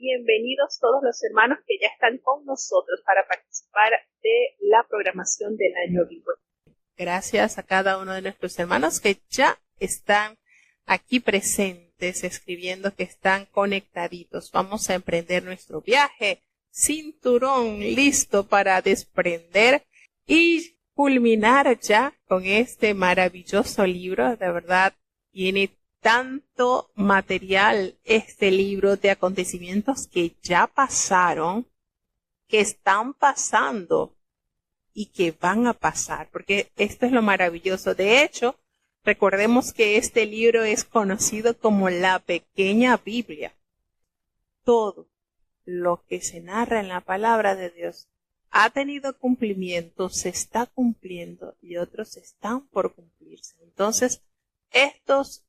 Bienvenidos todos los hermanos que ya están con nosotros para participar de la programación del año vivo. Gracias a cada uno de nuestros hermanos que ya están aquí presentes, escribiendo que están conectaditos. Vamos a emprender nuestro viaje. Cinturón listo para desprender y culminar ya con este maravilloso libro. De verdad, tiene tanto material este libro de acontecimientos que ya pasaron, que están pasando y que van a pasar, porque esto es lo maravilloso. De hecho, recordemos que este libro es conocido como la pequeña Biblia. Todo lo que se narra en la palabra de Dios ha tenido cumplimiento, se está cumpliendo y otros están por cumplirse. Entonces, estos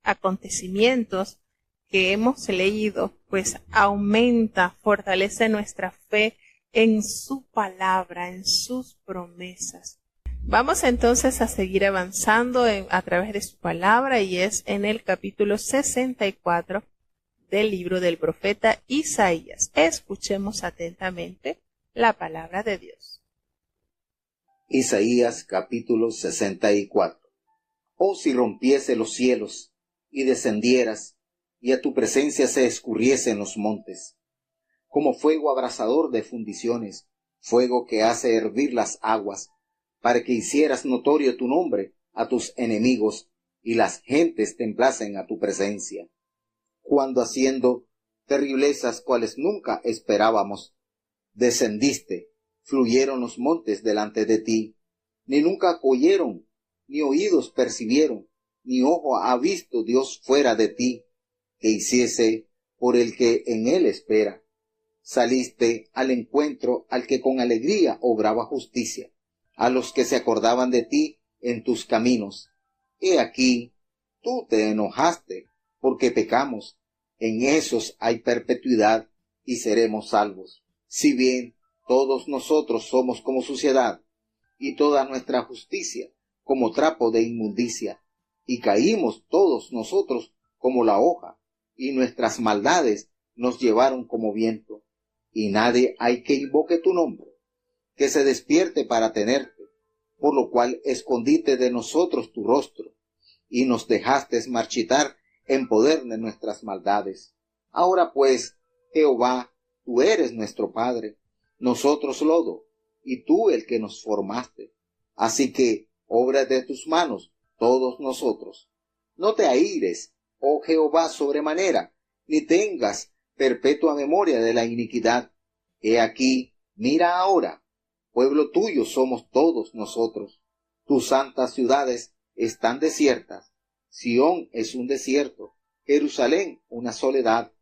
acontecimientos que hemos leído, pues aumenta, fortalece nuestra fe en su palabra, en sus promesas. Vamos entonces a seguir avanzando a través de su palabra y es en el capítulo 64 del libro del profeta Isaías. Escuchemos atentamente la palabra de Dios. Isaías capítulo 64. Oh, si rompiese los cielos y descendieras, y a tu presencia se escurriesen los montes, como fuego abrasador de fundiciones, fuego que hace hervir las aguas, para que hicieras notorio tu nombre a tus enemigos, y las gentes temblasen a tu presencia. Cuando haciendo terriblezas cuales nunca esperábamos, descendiste, fluyeron los montes delante de ti, ni nunca oyeron, ni oídos percibieron, ni ojo ha visto Dios fuera de ti, que hiciese por el que en él espera. Saliste al encuentro al que con alegría obraba justicia, a los que se acordaban de ti en tus caminos. He aquí, tú te enojaste, porque pecamos, en esos hay perpetuidad, y seremos salvos. Si bien todos nosotros somos como suciedad, y toda nuestra justicia como trapo de inmundicia, y caímos todos nosotros como la hoja, y nuestras maldades nos llevaron como viento, y nadie hay que invoque tu nombre, que se despierte para tenerte, por lo cual escondiste de nosotros tu rostro, y nos dejaste marchitar en poder de nuestras maldades. Ahora pues, Jehová, tú eres nuestro Padre, nosotros lodo, y tú el que nos formaste. Así que, obra de tus manos, todos nosotros. No te aires, oh Jehová, sobremanera, ni tengas perpetua memoria de la iniquidad. He aquí, mira ahora, pueblo tuyo somos todos nosotros. Tus santas ciudades están desiertas. Sión es un desierto, Jerusalén una soledad.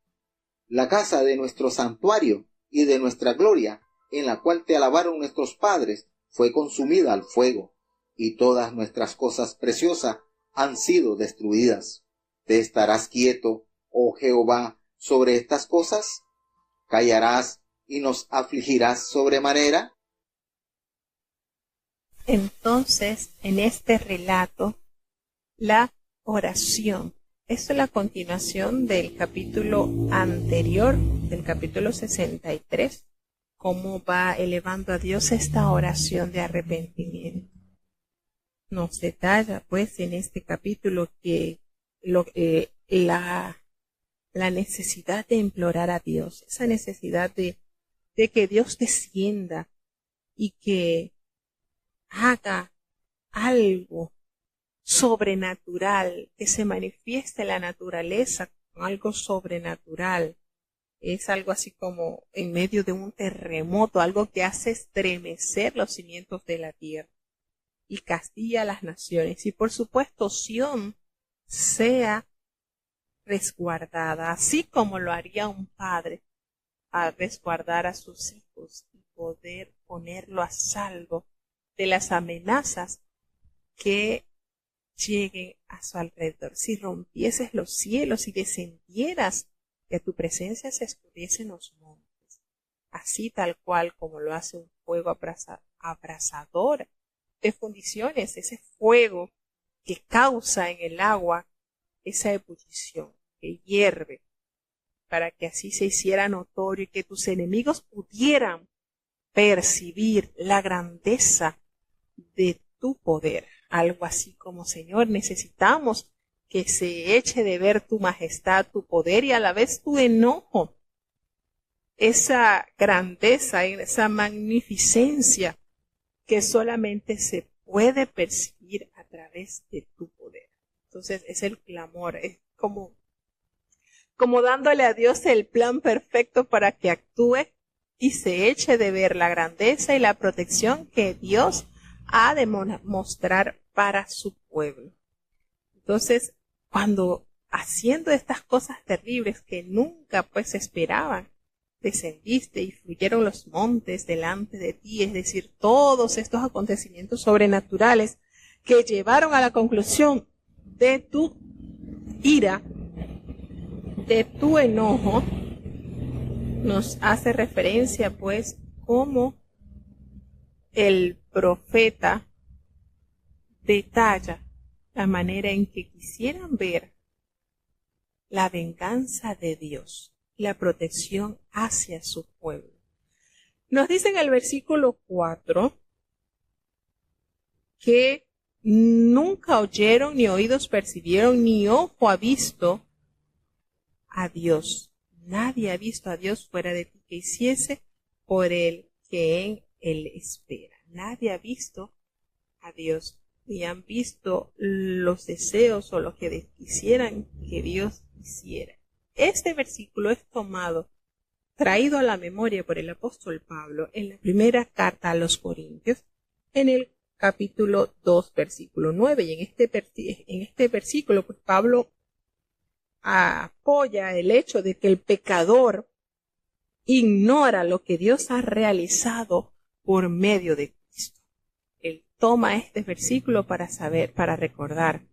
La casa de nuestro santuario y de nuestra gloria, en la cual te alabaron nuestros padres, fue consumida al fuego, y todas nuestras cosas preciosas han sido destruidas. ¿Te estarás quieto, oh Jehová, sobre estas cosas? ¿Callarás y nos afligirás sobremanera? Entonces, en este relato, la oración. Esto es la continuación del capítulo anterior, del capítulo 63, cómo va elevando a Dios esta oración de arrepentimiento. Nos detalla, pues, en este capítulo que la necesidad de implorar a Dios, esa necesidad de que Dios descienda y que haga algo sobrenatural, que se manifieste la naturaleza con algo sobrenatural. Es algo así como en medio de un terremoto, algo que hace estremecer los cimientos de la tierra y castiga a las naciones. Y por supuesto, Sión sea resguardada, así como lo haría un padre al resguardar a sus hijos y poder ponerlo a salvo de las amenazas que lleguen a su alrededor. Si rompieses los cielos y descendieras, que a tu presencia se escurriesen los montes, así tal cual como lo hace un fuego abrasador de fundiciones, ese fuego que causa en el agua esa ebullición, que hierve. para que así se hiciera notorio y que tus enemigos pudieran percibir la grandeza de tu poder. Algo así como, Señor, necesitamos que se eche de ver tu majestad, tu poder y a la vez tu enojo. Esa grandeza, esa magnificencia que solamente se puede percibir a través de tu poder. Entonces es el clamor, es como dándole a Dios el plan perfecto para que actúe y se eche de ver la grandeza y la protección que Dios ha de mostrar para su pueblo. Entonces, cuando haciendo estas cosas terribles que nunca pues esperaban, descendiste y fluyeron los montes delante de ti, es decir, todos estos acontecimientos sobrenaturales que llevaron a la conclusión de tu ira, de tu enojo, nos hace referencia pues como el profeta detalla la manera en que quisieran ver la venganza de Dios, la protección hacia su pueblo. Nos dice en el versículo 4 que nunca oyeron, ni oídos percibieron, ni ojo ha visto a Dios. Nadie ha visto a Dios fuera de ti que hiciese por el que en él espera. Nadie ha visto a Dios, ni han visto los deseos o lo que quisieran que Dios hiciera. Este versículo es traído a la memoria por el apóstol Pablo en la primera carta a los Corintios, en el capítulo 2, versículo 9. Y en este versículo, pues Pablo apoya el hecho de que el pecador ignora lo que Dios ha realizado por medio de Cristo. Él toma este versículo para recordar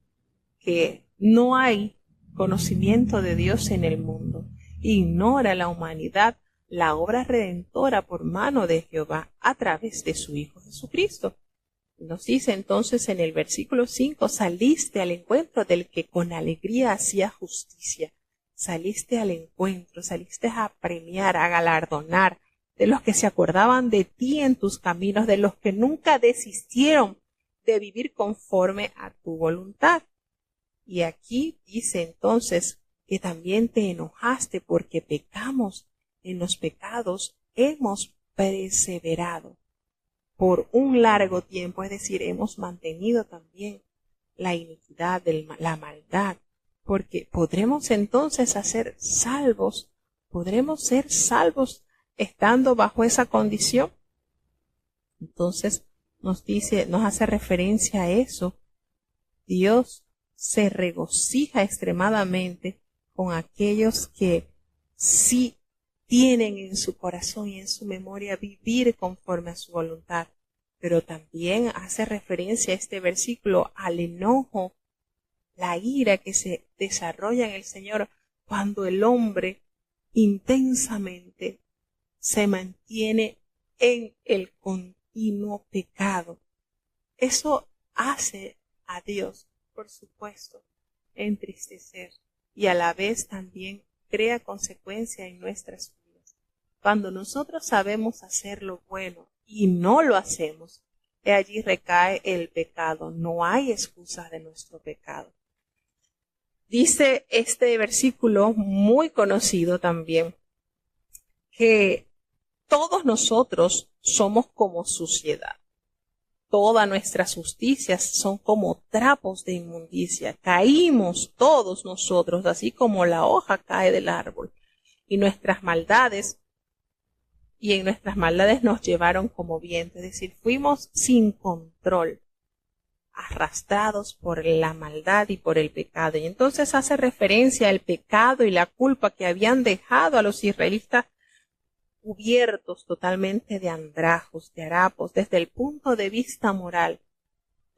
que no hay conocimiento de Dios en el mundo. Ignora la humanidad la obra redentora por mano de Jehová a través de su Hijo Jesucristo. Nos dice entonces en el versículo 5, saliste al encuentro del que con alegría hacía justicia. Saliste al encuentro, saliste a premiar, a galardonar de los que se acordaban de ti en tus caminos, de los que nunca desistieron de vivir conforme a tu voluntad. Y aquí dice entonces que también te enojaste porque pecamos, en los pecados hemos perseverado por un largo tiempo, es decir, hemos mantenido también la iniquidad, la maldad, porque podremos entonces ser salvos estando bajo esa condición. Entonces nos hace referencia a eso. Dios se regocija extremadamente con aquellos que sí tienen en su corazón y en su memoria vivir conforme a su voluntad, pero también hace referencia a este versículo al enojo, la ira que se desarrolla en el Señor cuando el hombre intensamente se mantiene en el continuo pecado. Eso hace a Dios, por supuesto, entristecer y a la vez también crea consecuencia en nuestras vidas. Cuando nosotros sabemos hacer lo bueno y no lo hacemos, allí recae el pecado. No hay excusas de nuestro pecado. Dice este versículo muy conocido también que todos nosotros somos como suciedad. Todas nuestras justicias son como trapos de inmundicia. Caímos todos nosotros, así como la hoja cae del árbol. Y en nuestras maldades nos llevaron como viento. Es decir, fuimos sin control, arrastrados por la maldad y por el pecado. Y entonces hace referencia al pecado y la culpa que habían dejado a los israelitas cubiertos totalmente de andrajos, de harapos, desde el punto de vista moral.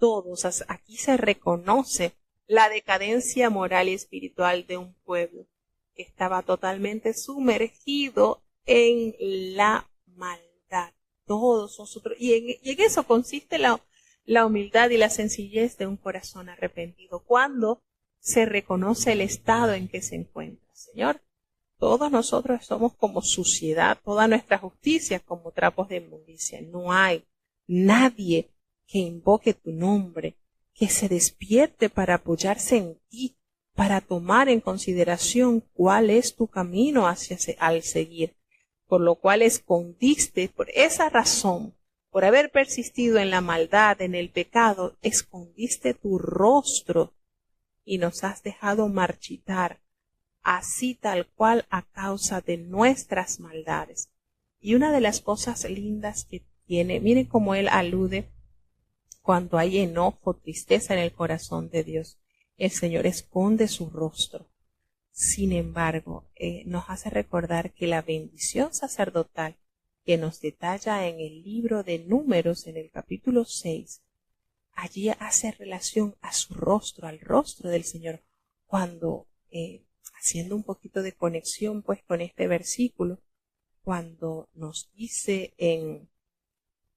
Todos, aquí se reconoce la decadencia moral y espiritual de un pueblo que estaba totalmente sumergido en la maldad. Todos nosotros, y en eso consiste la humildad y la sencillez de un corazón arrepentido, cuando se reconoce el estado en que se encuentra. Señor, todos nosotros somos como suciedad, toda nuestra justicia como trapos de inmundicia. No hay nadie que invoque tu nombre, que se despierte para apoyarse en ti, para tomar en consideración cuál es tu camino al seguir, por lo cual escondiste, por esa razón, por haber persistido en la maldad, en el pecado, escondiste tu rostro y nos has dejado marchitar, así tal cual a causa de nuestras maldades. Y una de las cosas lindas que tiene, miren cómo él alude cuando hay enojo, tristeza en el corazón de Dios. El Señor esconde su rostro. Sin embargo, nos hace recordar que la bendición sacerdotal que nos detalla en el libro de Números, en el capítulo 6, allí hace relación a su rostro, al rostro del Señor, cuando, haciendo un poquito de conexión pues con este versículo, cuando nos dice en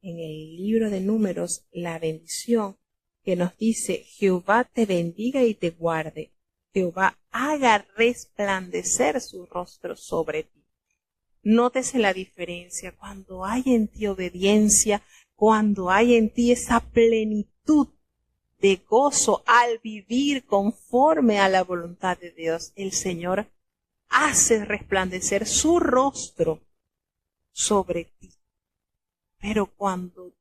el libro de Números la bendición, que nos dice: Jehová te bendiga y te guarde, Jehová haga resplandecer su rostro sobre ti. Nótese la diferencia cuando hay en ti obediencia, cuando hay en ti esa plenitud de gozo al vivir conforme a la voluntad de Dios. El Señor hace resplandecer su rostro sobre ti. Pero cuando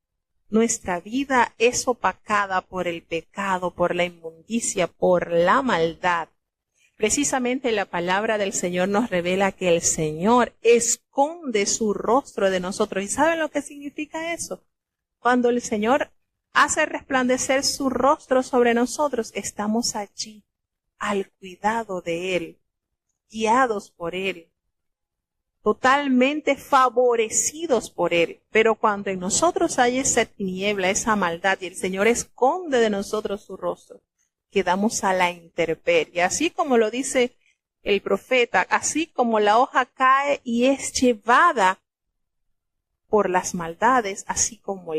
nuestra vida es opacada por el pecado, por la inmundicia, por la maldad, precisamente la palabra del Señor nos revela que el Señor esconde su rostro de nosotros. ¿Y saben lo que significa eso? Cuando el Señor hace resplandecer su rostro sobre nosotros, estamos allí al cuidado de Él, guiados por Él, totalmente favorecidos por Él. Pero cuando en nosotros hay esa tiniebla, esa maldad, y el Señor esconde de nosotros su rostro, quedamos a la intemperie. Así como lo dice el profeta, así como la hoja cae y es llevada por las maldades, así como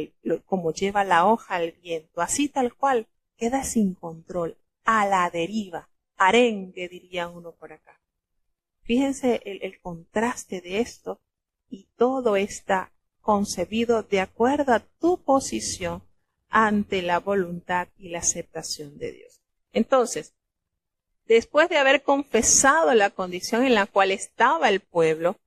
lleva la hoja al viento, así tal cual queda sin control, a la deriva, arengue diría uno por acá. Fíjense el contraste de esto, y todo está concebido de acuerdo a tu posición ante la voluntad y la aceptación de Dios. Entonces, después de haber confesado la condición en la cual estaba el pueblo,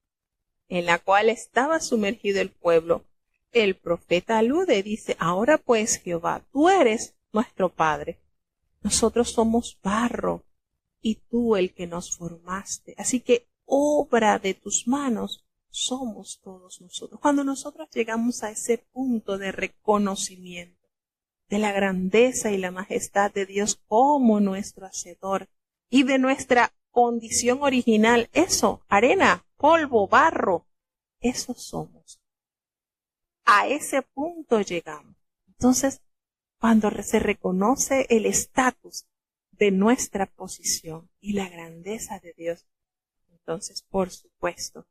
en la cual estaba sumergido el pueblo, el profeta alude y dice: ahora pues, Jehová, tú eres nuestro Padre, nosotros somos barro y tú el que nos formaste, así que obra de tus manos somos todos nosotros. Cuando nosotros llegamos a ese punto de reconocimiento de la grandeza y la majestad de Dios como nuestro Hacedor y de nuestra condición original, eso, arena, polvo, barro, eso somos. A ese punto llegamos. Entonces, cuando se reconoce el estatus de nuestra posición y la grandeza de Dios, entonces, por supuesto,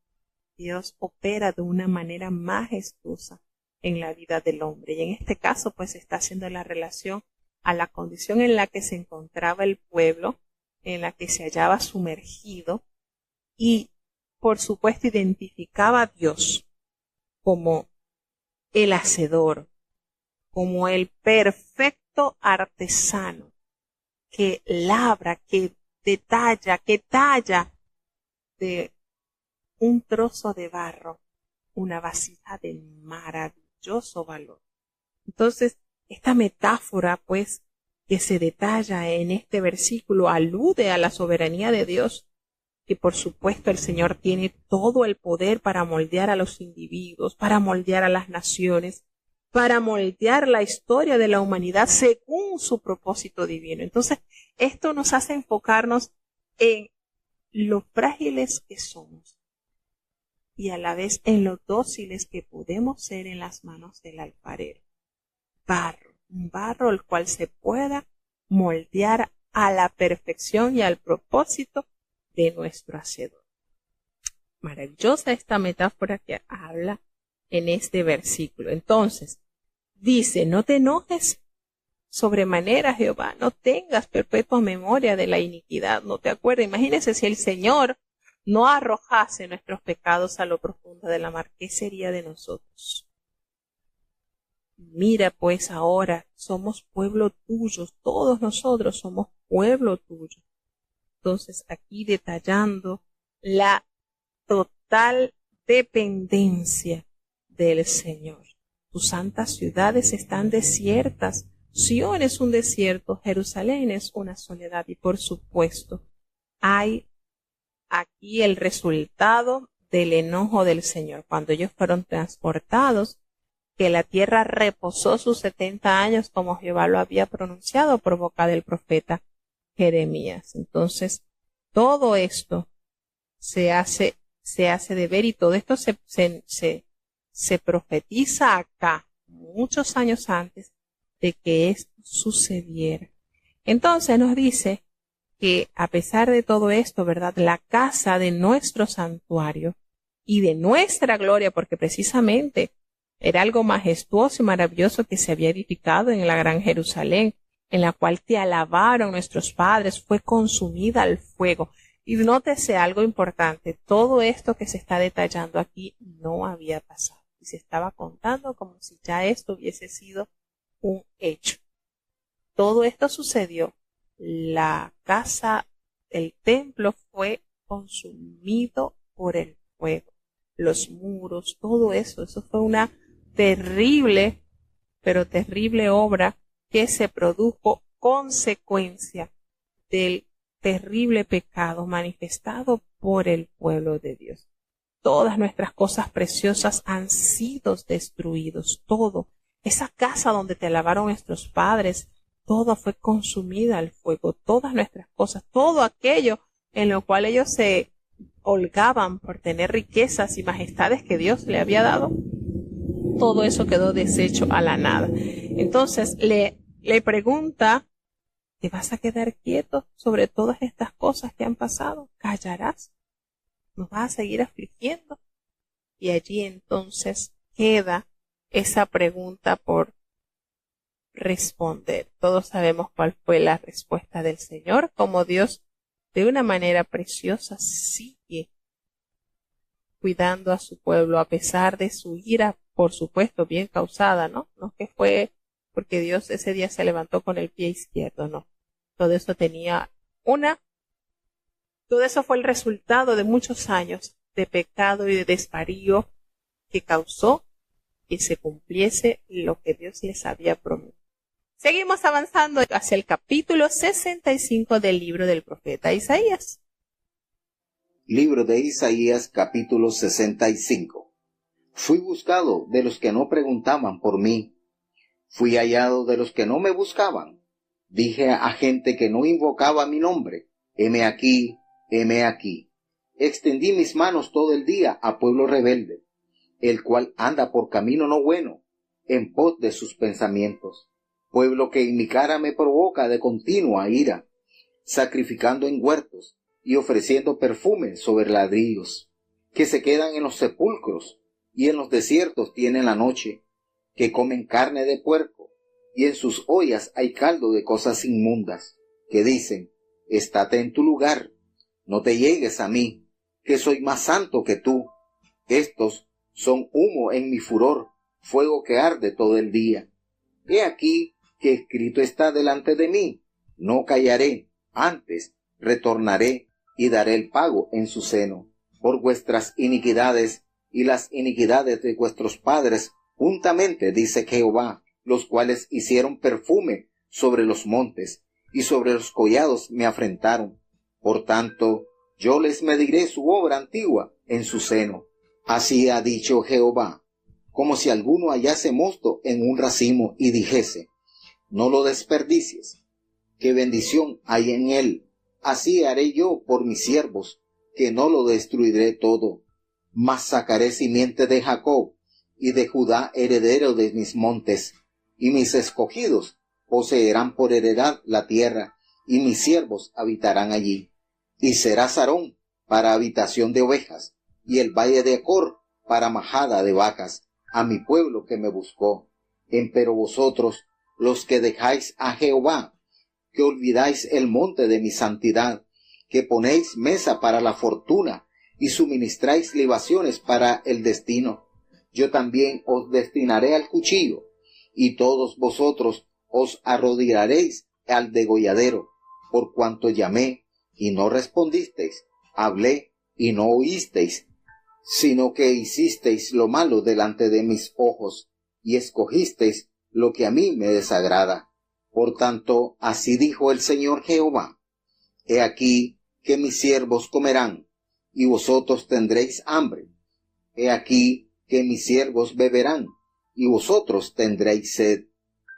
Dios opera de una manera majestuosa en la vida del hombre. Y en este caso, pues, está haciendo la relación a la condición en la que se encontraba el pueblo, en la que se hallaba sumergido, y, por supuesto, identificaba a Dios como el hacedor, como el perfecto artesano que labra, que detalla, que talla de un trozo de barro una vasija de maravilloso valor. Entonces, esta metáfora, pues, que se detalla en este versículo, alude a la soberanía de Dios, que por supuesto el Señor tiene todo el poder para moldear a los individuos, para moldear a las naciones, para moldear la historia de la humanidad según su propósito divino. Entonces, esto nos hace enfocarnos en lo frágiles que somos y a la vez en lo dóciles que podemos ser en las manos del alfarero. Barro, un barro el cual se pueda moldear a la perfección y al propósito de nuestro Hacedor. Maravillosa esta metáfora que habla en este versículo. Entonces, dice: no te enojes sobremanera, Jehová, no tengas perpetua memoria de la iniquidad, no te acuerdes. Imagínense si el Señor no arrojase nuestros pecados a lo profundo de la mar, ¿qué sería de nosotros? Mira pues ahora, somos pueblo tuyo, todos nosotros somos pueblo tuyo. Entonces aquí detallando la total dependencia del Señor. Tus santas ciudades están desiertas. Sión es un desierto, Jerusalén es una soledad y por supuesto hay aquí el resultado del enojo del Señor. Cuando ellos fueron transportados, que la tierra reposó sus 70 años como Jehová lo había pronunciado por boca del profeta Jeremías. Entonces, todo esto se hace de ver y todo esto se profetiza acá, muchos años antes de que esto sucediera. Entonces nos dice que a pesar de todo esto, ¿verdad? La casa de nuestro santuario y de nuestra gloria, porque precisamente era algo majestuoso y maravilloso que se había edificado en la gran Jerusalén, en la cual te alabaron nuestros padres, fue consumida al fuego. Y nótese algo importante, todo esto que se está detallando aquí no había pasado. Y se estaba contando como si ya esto hubiese sido un hecho. Todo esto sucedió. La casa, el templo fue consumido por el fuego. Los muros, todo eso fue una terrible, pero terrible obra que se produjo consecuencia del terrible pecado manifestado por el pueblo de Dios. Todas nuestras cosas preciosas han sido destruidos, todo. Esa casa donde te alabaron nuestros padres, todo fue consumida al fuego, todas nuestras cosas, todo aquello en lo cual ellos se holgaban por tener riquezas y majestades que Dios le había dado, todo eso quedó deshecho a la nada. Entonces le pregunta, ¿te vas a quedar quieto sobre todas estas cosas que han pasado? ¿Callarás? ¿Nos vas a seguir afligiendo? Y allí entonces queda esa pregunta por responder. Todos sabemos cuál fue la respuesta del Señor, como Dios de una manera preciosa sigue cuidando a su pueblo a pesar de su ira, por supuesto, bien causada, ¿no? No que fue porque Dios ese día se levantó con el pie izquierdo, no. Todo eso todo eso fue el resultado de muchos años de pecado y de desvarío que causó que se cumpliese lo que Dios les había prometido. Seguimos avanzando hacia el capítulo 65 del libro del profeta Isaías. Libro de Isaías, capítulo 65. Fui buscado de los que no preguntaban por mí. Fui hallado de los que no me buscaban. Dije a gente que no invocaba mi nombre, heme aquí, heme aquí. Extendí mis manos todo el día a pueblo rebelde, el cual anda por camino no bueno, en pos de sus pensamientos. Pueblo que en mi cara me provoca de continua ira, sacrificando en huertos y ofreciendo perfume sobre ladrillos, que se quedan en los sepulcros y en los desiertos tienen la noche, que comen carne de puerco, y en sus ollas hay caldo de cosas inmundas, que dicen, estate en tu lugar, no te llegues a mí, que soy más santo que tú. Estos son humo en mi furor, fuego que arde todo el día. He aquí que escrito está delante de mí, no callaré, antes retornaré y daré el pago en su seno, por vuestras iniquidades y las iniquidades de vuestros padres, juntamente, dice Jehová, los cuales hicieron perfume sobre los montes, y sobre los collados me afrentaron. Por tanto, yo les mediré su obra antigua en su seno. Así ha dicho Jehová, como si alguno hallase mosto en un racimo y dijese, no lo desperdicies, qué bendición hay en él. Así haré yo por mis siervos, que no lo destruiré todo, mas sacaré simiente de Jacob, y de Judá heredero de mis montes, y mis escogidos poseerán por heredad la tierra, y mis siervos habitarán allí. Y será Sarón para habitación de ovejas, y el valle de Acor para majada de vacas, a mi pueblo que me buscó. Empero vosotros, los que dejáis a Jehová, que olvidáis el monte de mi santidad, que ponéis mesa para la fortuna y suministráis libaciones para el destino. Yo también os destinaré al cuchillo, y todos vosotros os arrodillaréis al degolladero, por cuanto llamé y no respondisteis, hablé y no oísteis, sino que hicisteis lo malo delante de mis ojos, y escogisteis lo que a mí me desagrada. Por tanto, así dijo el Señor Jehová: He aquí que mis siervos comerán, y vosotros tendréis hambre. He aquí que mis siervos beberán, y vosotros tendréis sed.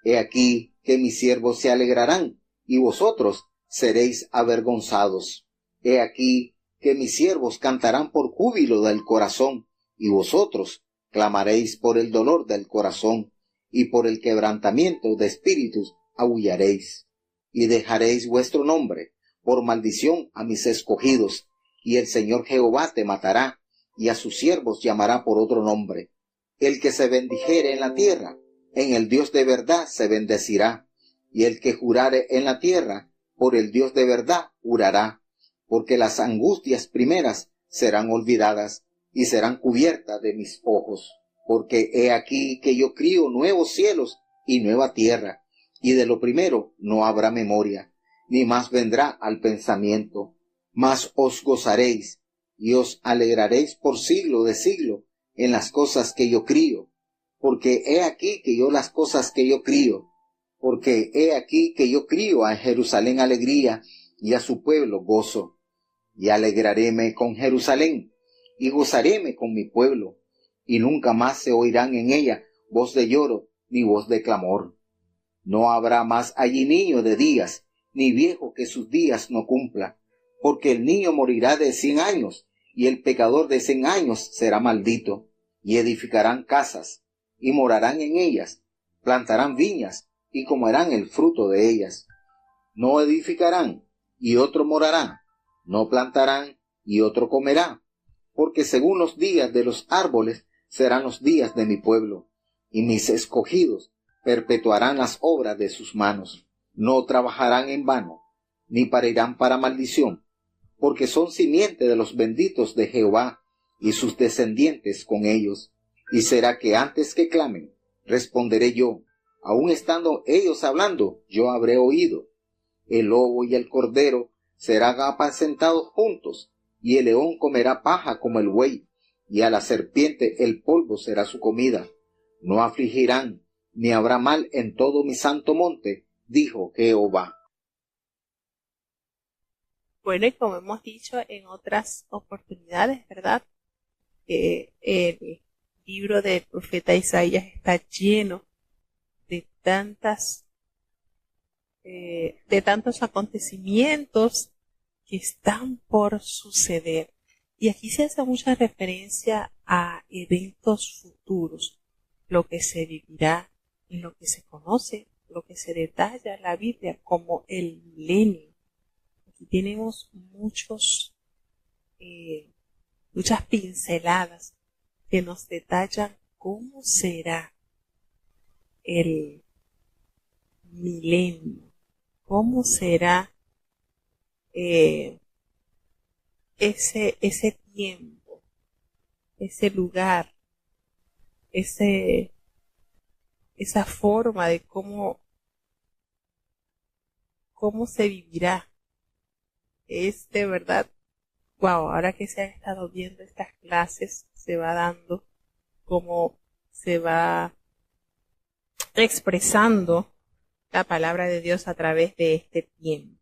He aquí que mis siervos se alegrarán, y vosotros seréis avergonzados. He aquí que mis siervos cantarán por júbilo del corazón, y vosotros clamaréis por el dolor del corazón, y por el quebrantamiento de espíritus aullaréis. Y dejaréis vuestro nombre por maldición a mis escogidos, y el Señor Jehová te matará, y a sus siervos llamará por otro nombre. El que se bendijere en la tierra, en el Dios de verdad se bendecirá, y el que jurare en la tierra, por el Dios de verdad jurará, porque las angustias primeras serán olvidadas, y serán cubiertas de mis ojos. Porque he aquí que yo crío nuevos cielos y nueva tierra, y de lo primero no habrá memoria, ni más vendrá al pensamiento. Mas os gozaréis, y os alegraréis por siglo de siglo en las cosas que yo crío, porque he aquí que yo las cosas que yo crío, porque he aquí que yo crío a Jerusalén alegría, y a su pueblo gozo. Y alegraréme con Jerusalén, y gozaréme con mi pueblo, y nunca más se oirán en ella voz de lloro, ni voz de clamor. No habrá más allí niño de días, ni viejo que sus días no cumpla, porque el niño morirá de 100 años, y el pecador de 100 años será maldito. Y edificarán casas, y morarán en ellas, plantarán viñas, y comerán el fruto de ellas. No edificarán, y otro morará, no plantarán, y otro comerá, porque según los días de los árboles serán los días de mi pueblo, y mis escogidos perpetuarán las obras de sus manos. No trabajarán en vano, ni parirán para maldición, porque son simiente de los benditos de Jehová, y sus descendientes con ellos. Y será que antes que clamen, responderé yo, aun estando ellos hablando, yo habré oído. El lobo y el cordero serán apacentados juntos, y el león comerá paja como el buey, y a la serpiente el polvo será su comida. No afligirán, ni habrá mal en todo mi santo monte, dijo Jehová. Bueno, y como hemos dicho en otras oportunidades, ¿verdad? Que el libro del profeta Isaías está lleno de tantos acontecimientos que están por suceder. Y aquí se hace mucha referencia a eventos futuros, lo que se vivirá, lo que se conoce, lo que se detalla en la Biblia como el milenio. Aquí tenemos muchas pinceladas que nos detallan cómo será el milenio, cómo será ese tiempo, ese lugar, esa forma de cómo se vivirá. Es de verdad, wow, ahora que se han estado viendo estas clases, se va dando cómo se va expresando la palabra de Dios a través de este tiempo.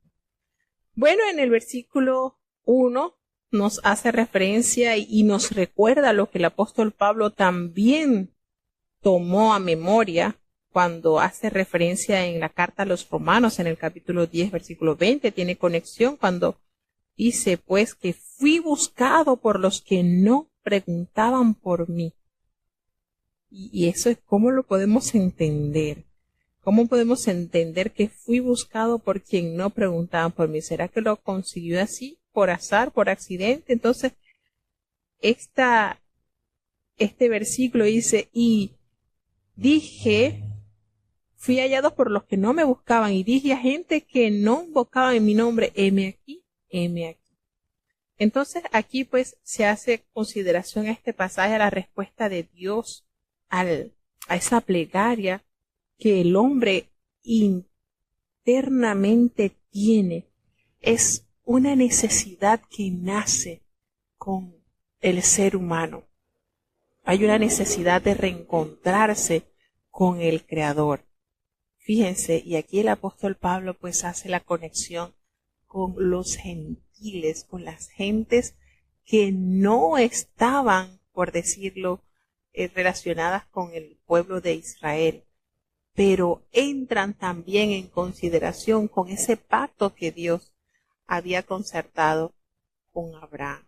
Bueno, en el versículo 1 nos hace referencia y nos recuerda lo que el apóstol Pablo también tomó a memoria cuando hace referencia en la carta a los Romanos en el capítulo 10, versículo 20, tiene conexión cuando dice pues que fui buscado por los que no preguntaban por mí. Y eso es cómo lo podemos entender. ¿Cómo podemos entender que fui buscado por quien no preguntaban por mí? ¿Será que lo consiguió así, por azar, por accidente? Entonces, este versículo dice, y dije, fui hallado por los que no me buscaban, y dije a gente que no invocaban en mi nombre, heme aquí, heme aquí. Entonces aquí pues se hace consideración a este pasaje, a la respuesta de Dios a esa plegaria que el hombre internamente tiene. Es una necesidad que nace con el ser humano. Hay una necesidad de reencontrarse con el Creador. Fíjense, y aquí el apóstol Pablo pues hace la conexión con los gentiles, con las gentes que no estaban, por decirlo, relacionadas con el pueblo de Israel, pero entran también en consideración con ese pacto que Dios había concertado con Abraham.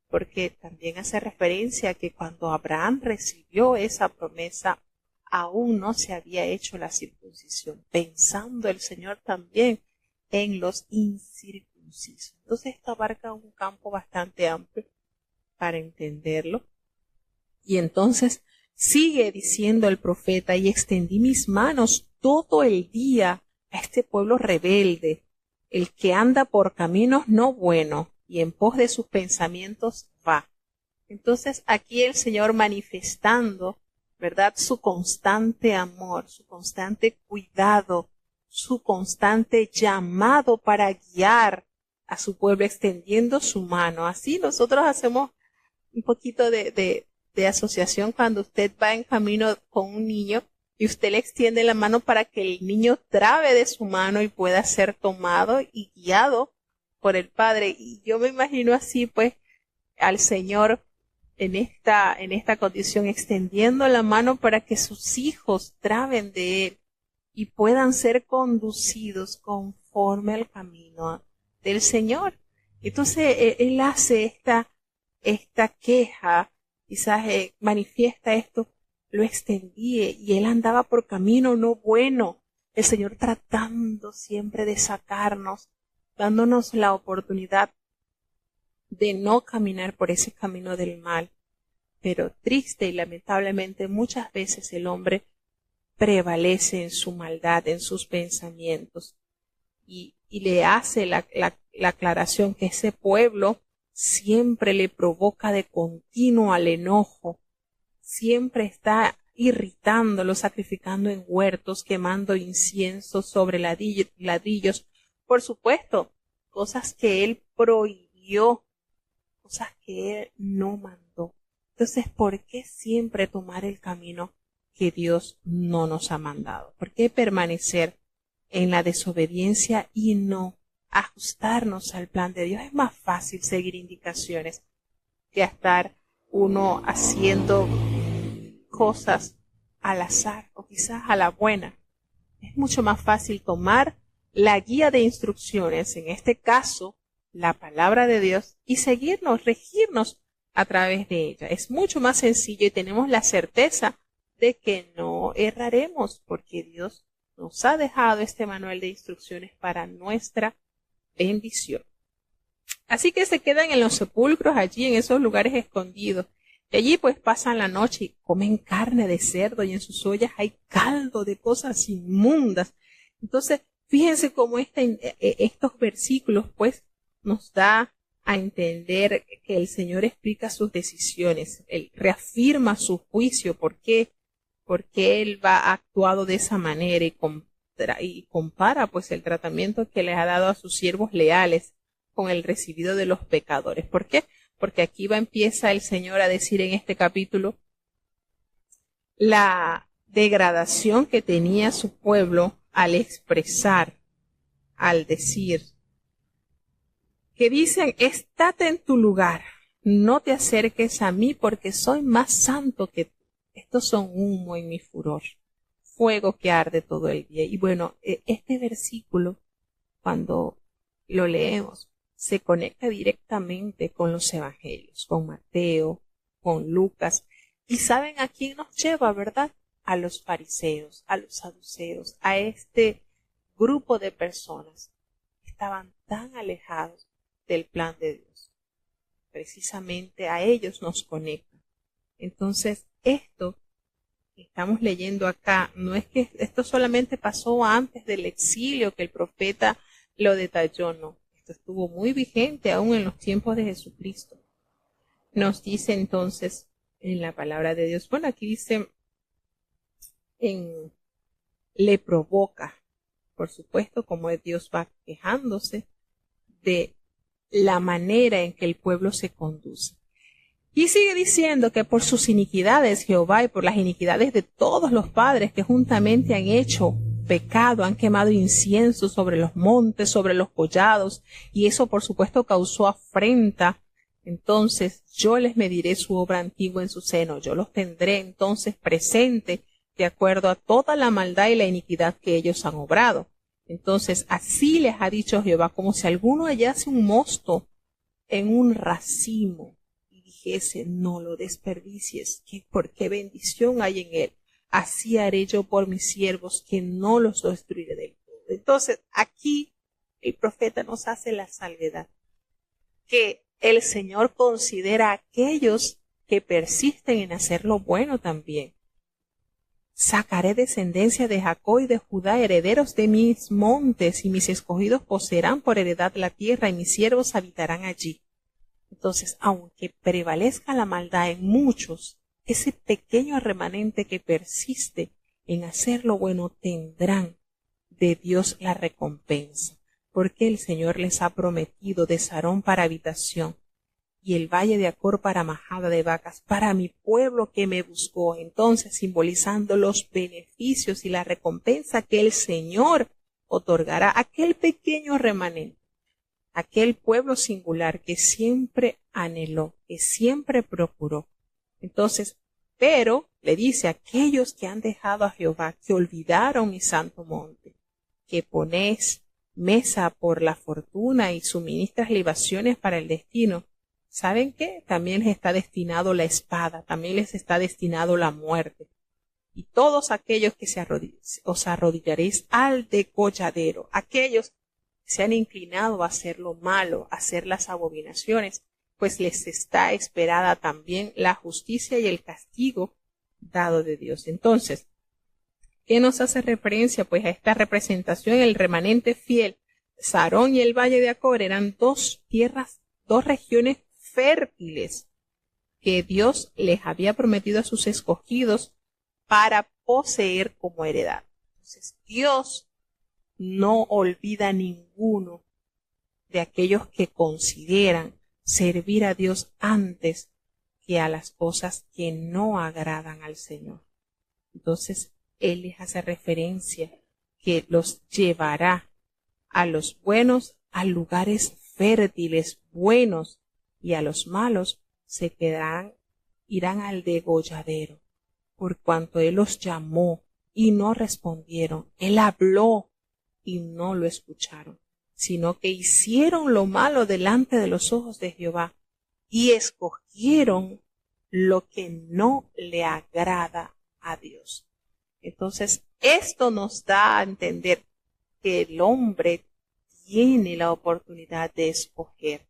Porque también hace referencia a que cuando Abraham recibió esa promesa, aún no se había hecho la circuncisión, pensando el Señor también en los incircuncisos. Entonces esto abarca un campo bastante amplio para entenderlo. Y entonces sigue diciendo el profeta, y extendí mis manos todo el día a este pueblo rebelde, el que anda por caminos no buenos y en pos de sus pensamientos va. Entonces aquí el Señor manifestando, ¿verdad?, su constante amor, su constante cuidado, su constante llamado para guiar a su pueblo, extendiendo su mano. Así nosotros hacemos un poquito de asociación cuando usted va en camino con un niño y usted le extiende la mano para que el niño trabe de su mano y pueda ser tomado y guiado por el Padre. Y yo me imagino así pues al Señor en esta condición, extendiendo la mano para que sus hijos traben de Él y puedan ser conducidos conforme al camino del Señor. Entonces Él hace esta queja, quizás manifiesta esto, lo extendí y Él andaba por camino no bueno. El Señor tratando siempre de sacarnos, dándonos la oportunidad de no caminar por ese camino del mal. Pero triste y lamentablemente muchas veces el hombre prevalece en su maldad, en sus pensamientos, y le hace la aclaración que ese pueblo siempre le provoca de continuo al enojo, siempre está irritándolo, sacrificando en huertos, quemando incienso sobre ladrillos, por supuesto, cosas que él prohibió, cosas que él no mandó. Entonces, ¿por qué siempre tomar el camino que Dios no nos ha mandado? ¿Por qué permanecer en la desobediencia y no ajustarnos al plan de Dios? Es más fácil seguir indicaciones que estar uno haciendo cosas al azar o quizás a la buena. Es mucho más fácil tomar la guía de instrucciones, en este caso la palabra de Dios, y seguirnos, regirnos a través de ella. Es mucho más sencillo y tenemos la certeza de que no erraremos porque Dios nos ha dejado este manual de instrucciones para nuestra bendición. Así que se quedan en los sepulcros, allí en esos lugares escondidos. Y allí pues pasan la noche y comen carne de cerdo y en sus ollas hay caldo de cosas inmundas. Entonces, fíjense cómo estos versículos pues nos da a entender que el Señor explica sus decisiones. Él reafirma su juicio, porque Él va actuado de esa manera y compara pues el tratamiento que les ha dado a sus siervos leales con el recibido de los pecadores. ¿Por qué? Porque aquí empieza el Señor a decir en este capítulo la degradación que tenía su pueblo al expresar, al decir, que dicen, estate en tu lugar, no te acerques a mí porque soy más santo que tú. Estos son humo en mi furor, fuego que arde todo el día. Y bueno, este versículo, cuando lo leemos, se conecta directamente con los evangelios, con Mateo, con Lucas. Y saben a quién nos lleva, ¿verdad? A los fariseos, a los saduceos, a este grupo de personas que estaban tan alejados del plan de Dios. Precisamente a ellos nos conecta. Entonces, esto que estamos leyendo acá, no es que esto solamente pasó antes del exilio, que el profeta lo detalló, no. Esto estuvo muy vigente aún en los tiempos de Jesucristo. Nos dice entonces en la palabra de Dios, bueno, aquí dice, le provoca, por supuesto, como Dios va quejándose de la manera en que el pueblo se conduce. Y sigue diciendo que por sus iniquidades, Jehová, y por las iniquidades de todos los padres que juntamente han hecho pecado, han quemado incienso sobre los montes, sobre los collados, y eso por supuesto causó afrenta. Entonces yo les mediré su obra antigua en su seno, yo los tendré entonces presente de acuerdo a toda la maldad y la iniquidad que ellos han obrado. Entonces así les ha dicho Jehová, como si alguno hallase un mosto en un racimo, dijese, no lo desperdicies, porque bendición hay en él. Así haré yo por mis siervos, que no los destruiré del todo. Entonces, aquí el profeta nos hace la salvedad, que el Señor considera a aquellos que persisten en hacer lo bueno también. Sacaré descendencia de Jacob y de Judá, herederos de mis montes, y mis escogidos poseerán por heredad la tierra, y mis siervos habitarán allí. Entonces, aunque prevalezca la maldad en muchos, ese pequeño remanente que persiste en hacer lo bueno tendrán de Dios la recompensa, porque el Señor les ha prometido de Sarón para habitación y el valle de Acor para majada de vacas, para mi pueblo que me buscó. Entonces, simbolizando los beneficios y la recompensa que el Señor otorgará a aquel pequeño remanente, aquel pueblo singular que siempre anheló, que siempre procuró. Entonces, pero le dice a aquellos que han dejado a Jehová, que olvidaron mi santo monte, que ponéis mesa por la fortuna y suministras libaciones para el destino. ¿Saben qué? También les está destinado la espada, también les está destinado la muerte. Y todos aquellos que os arrodillaréis al degolladero, aquellos se han inclinado a hacer lo malo, a hacer las abominaciones, pues les está esperada también la justicia y el castigo dado de Dios. Entonces, ¿qué nos hace referencia? Pues a esta representación, el remanente fiel. Sarón y el valle de Acor eran dos regiones fértiles que Dios les había prometido a sus escogidos para poseer como heredad. Entonces, Dios no olvida ninguno de aquellos que consideran servir a Dios antes que a las cosas que no agradan al Señor. Entonces, Él les hace referencia que los llevará a los buenos a lugares fértiles, buenos, y a los malos irán al degolladero, por cuanto Él los llamó y no respondieron. Él habló y no lo escucharon, sino que hicieron lo malo delante de los ojos de Jehová y escogieron lo que no le agrada a Dios. Entonces, esto nos da a entender que el hombre tiene la oportunidad de escoger,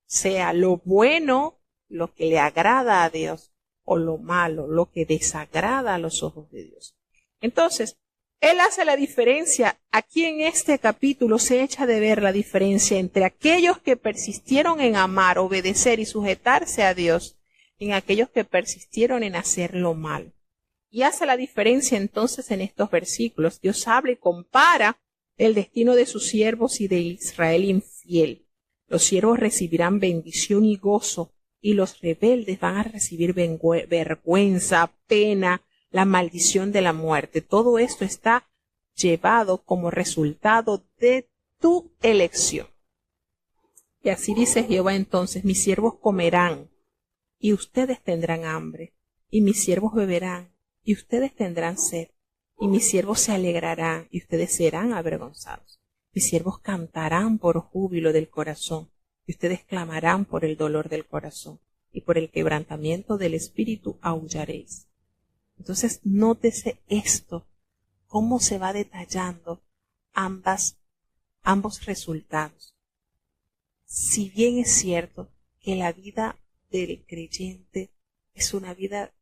sea lo bueno, lo que le agrada a Dios, o lo malo, lo que desagrada a los ojos de Dios. Entonces, Él hace la diferencia. Aquí en este capítulo se echa de ver la diferencia entre aquellos que persistieron en amar, obedecer y sujetarse a Dios, y en aquellos que persistieron en hacer lo malo. Y hace la diferencia entonces en estos versículos. Dios habla y compara el destino de sus siervos y de Israel infiel. Los siervos recibirán bendición y gozo, y los rebeldes van a recibir vergüenza, pena, la maldición de la muerte. Todo esto está llevado como resultado de tu elección. Y así dice Jehová entonces, mis siervos comerán, y ustedes tendrán hambre, y mis siervos beberán, y ustedes tendrán sed, y mis siervos se alegrarán, y ustedes serán avergonzados. Mis siervos cantarán por júbilo del corazón, y ustedes clamarán por el dolor del corazón, y por el quebrantamiento del espíritu aullaréis. Entonces, nótese esto, cómo se va detallando ambos resultados. Si bien es cierto que la vida del creyente es una vida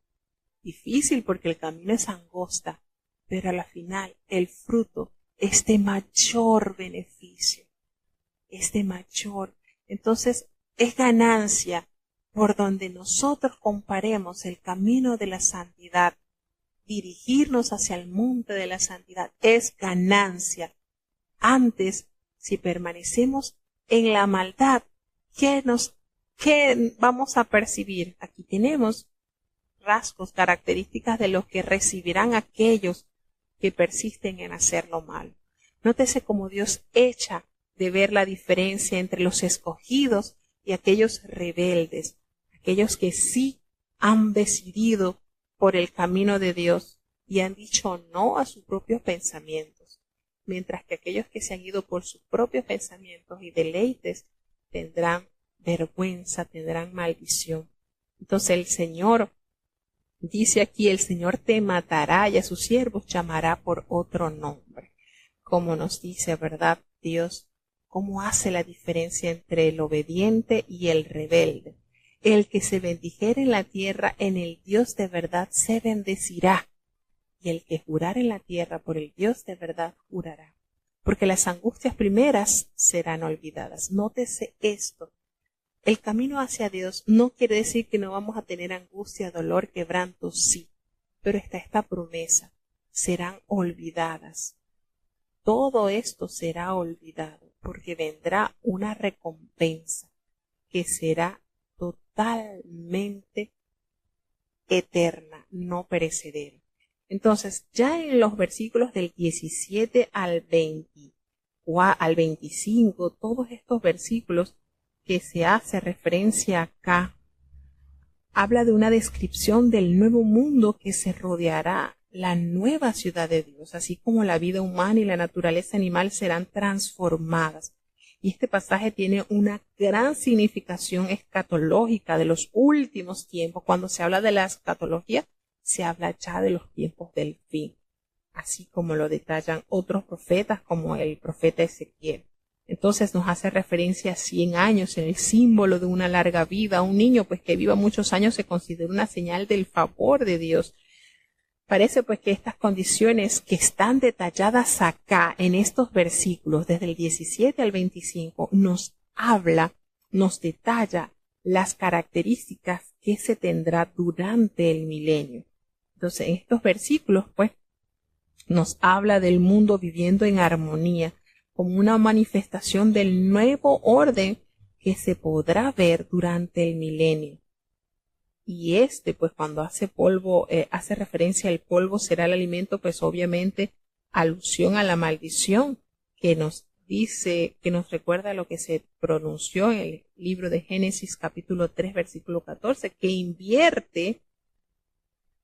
difícil porque el camino es angosta, pero a la final el fruto es de mayor beneficio. es de mayor. Entonces, es ganancia por donde nosotros comparemos el camino de la santidad, dirigirnos hacia el monte de la santidad, es ganancia. Antes, si permanecemos en la maldad, ¿qué vamos a percibir? Aquí tenemos rasgos, características de los que recibirán aquellos que persisten en hacer lo malo. Nótese cómo Dios echa de ver la diferencia entre los escogidos y aquellos rebeldes, aquellos que sí han decidido por el camino de Dios y han dicho no a sus propios pensamientos, mientras que aquellos que se han ido por sus propios pensamientos y deleites tendrán vergüenza, tendrán maldición. Entonces el Señor dice aquí, el Señor te matará y a sus siervos llamará por otro nombre. Como nos dice, ¿verdad? Dios, ¿cómo hace la diferencia entre el obediente y el rebelde? El que se bendijere en la tierra, en el Dios de verdad se bendecirá. Y el que jurare en la tierra, por el Dios de verdad jurará. Porque las angustias primeras serán olvidadas. Nótese esto. El camino hacia Dios no quiere decir que no vamos a tener angustia, dolor, quebranto, sí. Pero está esta promesa. Serán olvidadas. Todo esto será olvidado porque vendrá una recompensa que será totalmente eterna, no perecedera. Entonces, ya en los versículos del 17 al 25, todos estos versículos que se hace referencia acá, habla de una descripción del nuevo mundo que se rodeará la nueva ciudad de Dios, así como la vida humana y la naturaleza animal serán transformadas. Y este pasaje tiene una gran significación escatológica de los últimos tiempos. Cuando se habla de la escatología, se habla ya de los tiempos del fin, así como lo detallan otros profetas como el profeta Ezequiel. Entonces nos hace referencia a 100 años, en el símbolo de una larga vida. Un niño pues que viva muchos años se considera una señal del favor de Dios. Parece pues que estas condiciones que están detalladas acá en estos versículos, desde el 17 al 25, nos detalla las características que se tendrá durante el milenio. Entonces, en estos versículos pues nos habla del mundo viviendo en armonía, como una manifestación del nuevo orden que se podrá ver durante el milenio. Y pues cuando hace polvo, hace referencia al polvo será el alimento, pues obviamente alusión a la maldición que nos dice, que nos recuerda lo que se pronunció en el libro de Génesis capítulo 3 versículo 14, que invierte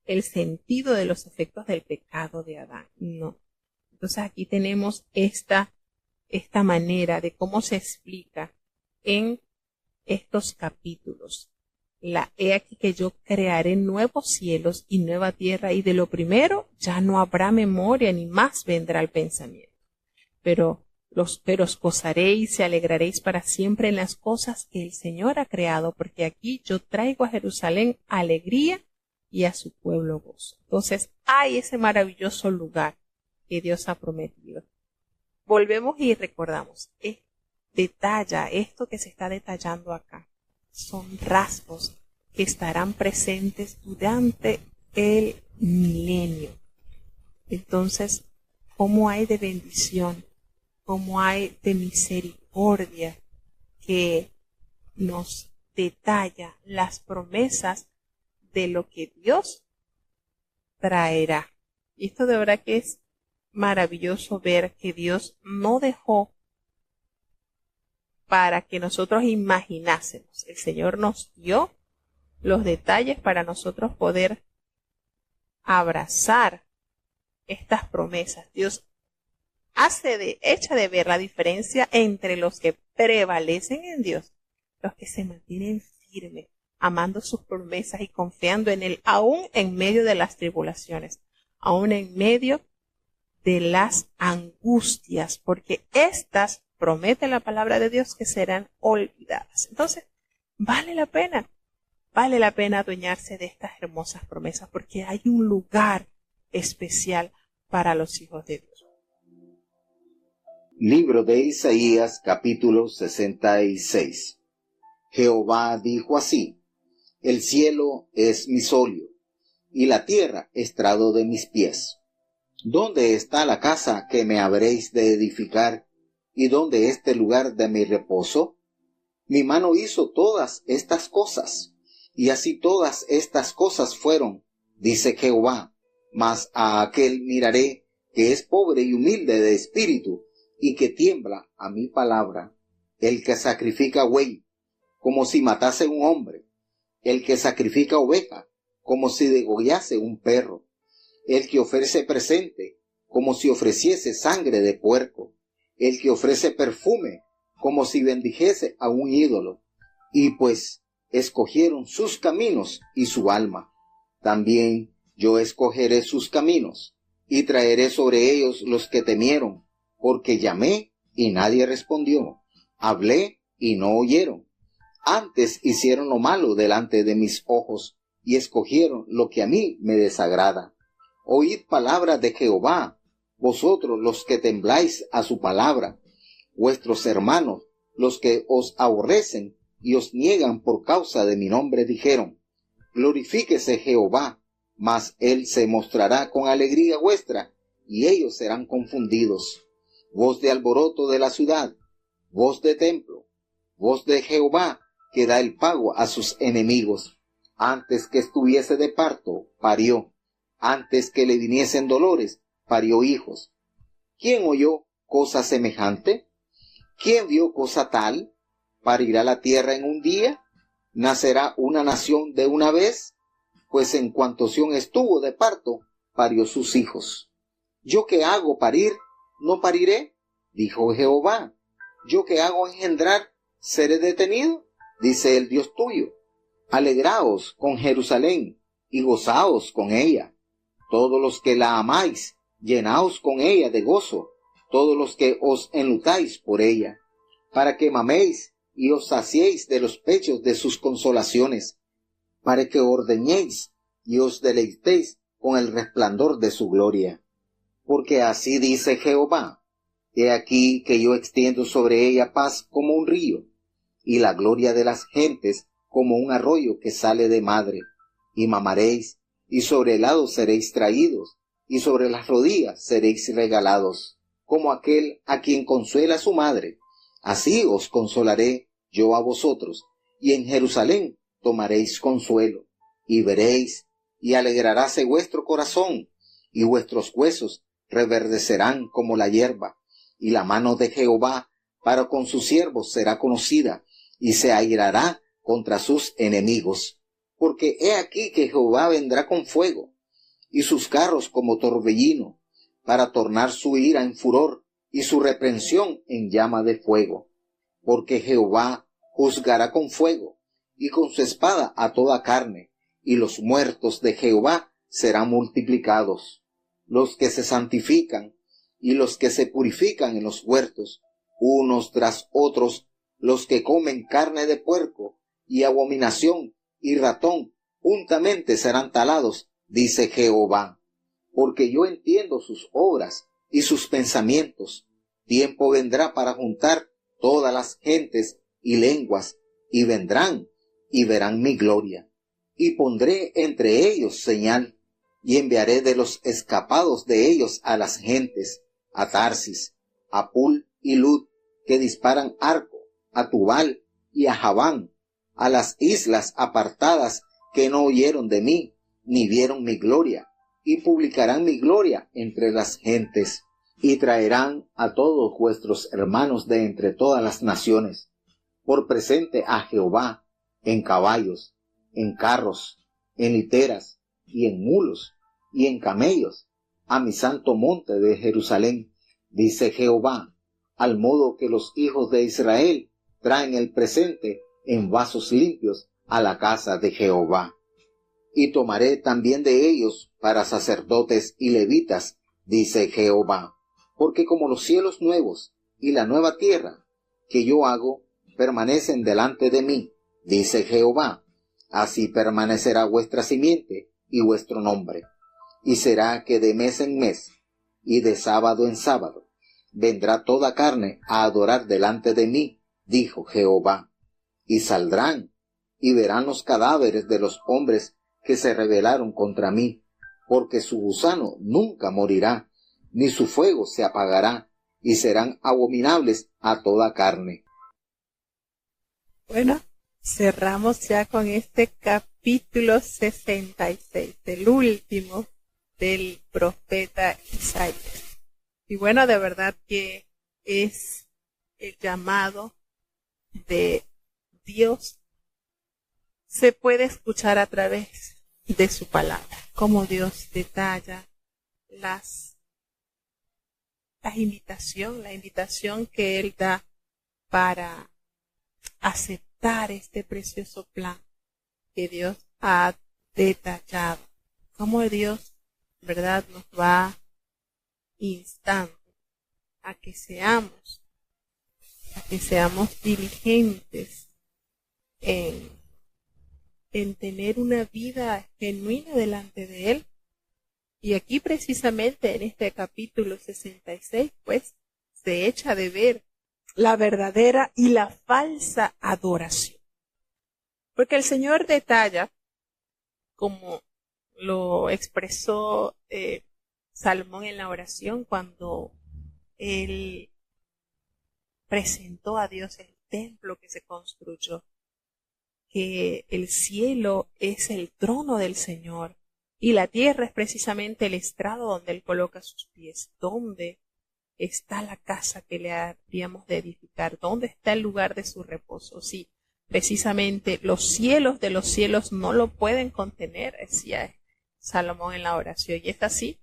el sentido de los efectos del pecado de Adán. No. Entonces aquí tenemos esta manera de cómo se explica en estos capítulos. He aquí que yo crearé nuevos cielos y nueva tierra, y de lo primero ya no habrá memoria, ni más vendrá el pensamiento. Pero os gozaréis y alegraréis para siempre en las cosas que el Señor ha creado, porque aquí yo traigo a Jerusalén alegría y a su pueblo gozo. Entonces hay ese maravilloso lugar que Dios ha prometido. Volvemos y recordamos, detalla esto que se está detallando acá. Son rasgos que estarán presentes durante el milenio. Entonces, ¿cómo hay de bendición? ¿Cómo hay de misericordia que nos detalla las promesas de lo que Dios traerá? Y esto de verdad que es maravilloso ver que Dios no dejó para que nosotros imaginásemos. El Señor nos dio los detalles para nosotros poder abrazar estas promesas. Dios echa de ver la diferencia entre los que prevalecen en Dios, los que se mantienen firmes, amando sus promesas y confiando en Él, aún en medio de las tribulaciones, aún en medio de las angustias, porque estas promete la palabra de Dios que serán olvidadas. Entonces, vale la pena adueñarse de estas hermosas promesas, porque hay un lugar especial para los hijos de Dios. Libro de Isaías, capítulo 66. Jehová dijo así: el cielo es mi solio, y la tierra estrado de mis pies. ¿Dónde está la casa que me habréis de edificar, y dónde este lugar de mi reposo? Mi mano hizo todas estas cosas, y así todas estas cosas fueron, dice Jehová. Mas a aquel miraré que es pobre y humilde de espíritu, y que tiembla a mi palabra, el que sacrifica buey, como si matase un hombre, el que sacrifica oveja, como si degollase un perro, el que ofrece presente, como si ofreciese sangre de puerco, el que ofrece perfume, como si bendijese a un ídolo. Y pues escogieron sus caminos y su alma, también yo escogeré sus caminos, y traeré sobre ellos los que temieron, porque llamé y nadie respondió, hablé y no oyeron. Antes hicieron lo malo delante de mis ojos, y escogieron lo que a mí me desagrada. Oíd palabra de Jehová, vosotros los que tembláis a su palabra, vuestros hermanos, los que os aborrecen y os niegan por causa de mi nombre, dijeron: glorifíquese Jehová, mas él se mostrará con alegría vuestra, y ellos serán confundidos. Voz de alboroto de la ciudad, voz de templo, voz de Jehová, que da el pago a sus enemigos. Antes que estuviese de parto, parió. Antes que le viniesen dolores, parió hijos. ¿Quién oyó cosa semejante? ¿Quién vio cosa tal? ¿Parirá la tierra en un día? ¿Nacerá una nación de una vez? Pues en cuanto Sión estuvo de parto, parió sus hijos. ¿Yo que hago parir, no pariré? Dijo Jehová. ¿Yo que hago engendrar, seré detenido? Dice el Dios tuyo. Alegraos con Jerusalén, y gozaos con ella. Todos los que la amáis, llenaos con ella de gozo, todos los que os enlutáis por ella, para que maméis y os saciéis de los pechos de sus consolaciones, para que ordeñéis y os deleitéis con el resplandor de su gloria. Porque así dice Jehová: he aquí que yo extiendo sobre ella paz como un río, y la gloria de las gentes como un arroyo que sale de madre. Y mamaréis, y sobre el lado seréis traídos, y sobre las rodillas seréis regalados, como aquel a quien consuela su madre. Así os consolaré yo a vosotros, y en Jerusalén tomaréis consuelo, y veréis, y alegraráse vuestro corazón, y vuestros huesos reverdecerán como la hierba, y la mano de Jehová para con sus siervos será conocida, y se airará contra sus enemigos. Porque he aquí que Jehová vendrá con fuego, y sus carros como torbellino, para tornar su ira en furor, y su reprensión en llama de fuego. Porque Jehová juzgará con fuego, y con su espada a toda carne, y los muertos de Jehová serán multiplicados. Los que se santifican, y los que se purifican en los huertos, unos tras otros, los que comen carne de puerco, y abominación, y ratón, juntamente serán talados, dice Jehová. Porque yo entiendo sus obras y sus pensamientos. Tiempo vendrá para juntar todas las gentes y lenguas, y vendrán y verán mi gloria. Y pondré entre ellos señal, y enviaré de los escapados de ellos a las gentes, a Tarsis, a Pul y Lud, que disparan arco, a Tubal y a Javán, a las islas apartadas que no oyeron de mí, ni vieron mi gloria, y publicarán mi gloria entre las gentes, y traerán a todos vuestros hermanos de entre todas las naciones, por presente a Jehová, en caballos, en carros, en literas, y en mulos, y en camellos, a mi santo monte de Jerusalén, dice Jehová, al modo que los hijos de Israel traen el presente en vasos limpios a la casa de Jehová. Y tomaré también de ellos para sacerdotes y levitas, dice Jehová, porque como los cielos nuevos y la nueva tierra que yo hago permanecen delante de mí, dice Jehová, así permanecerá vuestra simiente y vuestro nombre. Y será que de mes en mes, y de sábado en sábado, vendrá toda carne a adorar delante de mí, dijo Jehová. Y saldrán, y verán los cadáveres de los hombres que se rebelaron contra mí, porque su gusano nunca morirá, ni su fuego se apagará, y serán abominables a toda carne. Bueno, cerramos ya con este capítulo 66, el último del profeta Isaías. Y bueno, de verdad que es el llamado de Dios. Se puede escuchar a través de su palabra, cómo Dios detalla la invitación que Él da para aceptar este precioso plan que Dios ha detallado. Cómo Dios, ¿verdad?, nos va instando a que seamos diligentes en tener una vida genuina delante de Él. Y aquí precisamente en este capítulo 66, pues, se echa de ver la verdadera y la falsa adoración. Porque el Señor detalla, como lo expresó Salomón en la oración cuando él presentó a Dios el templo que se construyó, que el cielo es el trono del Señor y la tierra es precisamente el estrado donde Él coloca sus pies. ¿Dónde está la casa que le habríamos de edificar? ¿Dónde está el lugar de su reposo? Sí, precisamente los cielos de los cielos no lo pueden contener, decía Salomón en la oración. Y es así,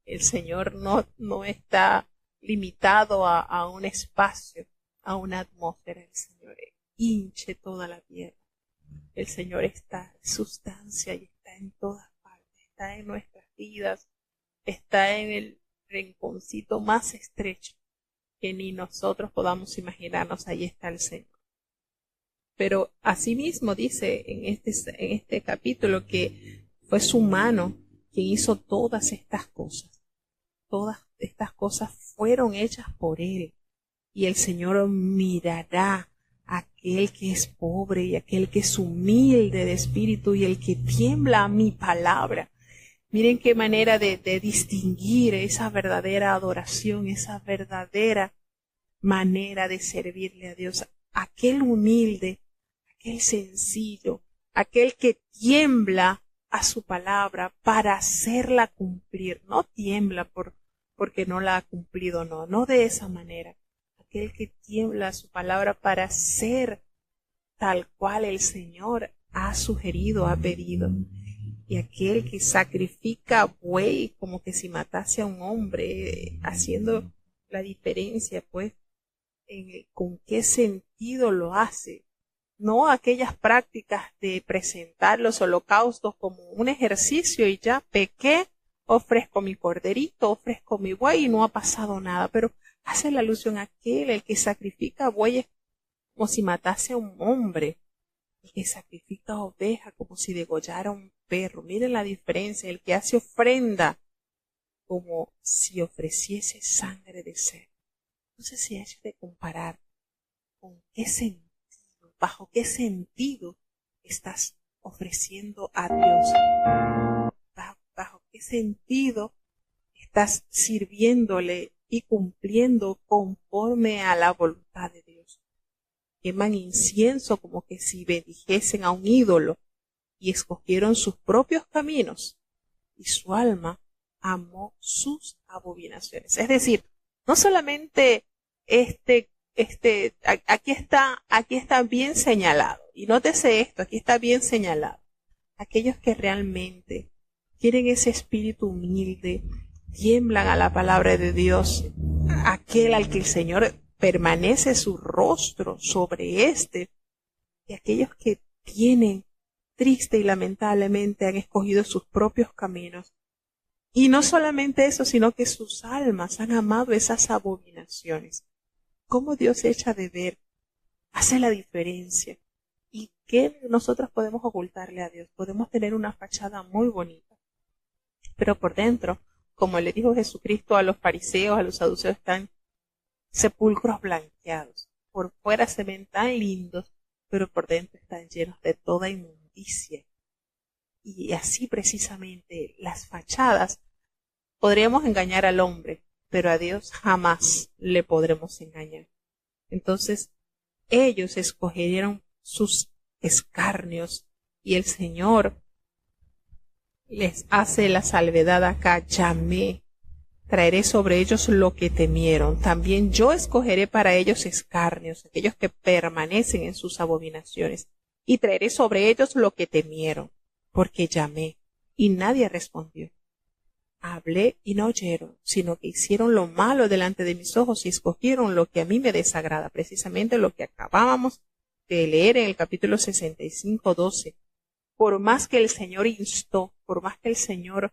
el Señor no está limitado a un espacio, a una atmósfera. El Señor hinche toda la tierra. El Señor está en sustancia y está en todas partes, está en nuestras vidas, está en el rinconcito más estrecho que ni nosotros podamos imaginarnos, ahí está el Señor. Pero asimismo dice en este capítulo que fue su mano quien hizo todas estas cosas. Todas estas cosas fueron hechas por Él. Y el Señor mirará a aquel que es pobre y aquel que es humilde de espíritu y el que tiembla a mi palabra. Miren qué manera de distinguir esa verdadera adoración, esa verdadera manera de servirle a Dios. Aquel humilde, aquel sencillo, aquel que tiembla a su palabra para hacerla cumplir. No tiembla porque no la ha cumplido, no de esa manera. Aquel que tiembla a su palabra para hacer tal cual el Señor ha sugerido, ha pedido. Y aquel que sacrifica buey como que si matase a un hombre, haciendo la diferencia, pues, con qué sentido lo hace. No aquellas prácticas de presentar los holocaustos como un ejercicio y ya pequé, ofrezco mi corderito, ofrezco mi buey y no ha pasado nada, pero hace la alusión a aquel, el que sacrifica bueyes como si matase a un hombre, el que sacrifica oveja como si degollara a un perro. Miren la diferencia, el que hace ofrenda como si ofreciese sangre de cerdo. Entonces se hace de comparar con qué sentido, bajo qué sentido estás ofreciendo a Dios, bajo qué sentido estás sirviéndole y cumpliendo conforme a la voluntad de Dios. Queman incienso como que si bendijesen a un ídolo y escogieron sus propios caminos y su alma amó sus abominaciones. Es decir, no solamente aquí está bien señalado, y nótese esto, aquí está bien señalado, aquellos que realmente quieren ese espíritu humilde, tiemblan a la palabra de Dios, aquel al que el Señor permanece su rostro sobre y aquellos que tienen triste y lamentablemente han escogido sus propios caminos. Y no solamente eso, sino que sus almas han amado esas abominaciones. ¿Cómo Dios echa de ver? Hace la diferencia. ¿Y qué nosotros podemos ocultarle a Dios? Podemos tener una fachada muy bonita, pero por dentro, como le dijo Jesucristo a los fariseos, a los saduceos, están sepulcros blanqueados. Por fuera se ven tan lindos, pero por dentro están llenos de toda inmundicia. Y así precisamente las fachadas podríamos engañar al hombre, pero a Dios jamás le podremos engañar. Entonces, ellos escogieron sus escarnios y el Señor les hace la salvedad acá: llamé, traeré sobre ellos lo que temieron. También yo escogeré para ellos escarnios, aquellos que permanecen en sus abominaciones, y traeré sobre ellos lo que temieron, porque llamé y nadie respondió. Hablé y no oyeron, sino que hicieron lo malo delante de mis ojos y escogieron lo que a mí me desagrada, precisamente lo que acabábamos de leer en el capítulo 65:12. Por más que el Señor instó, por más que el Señor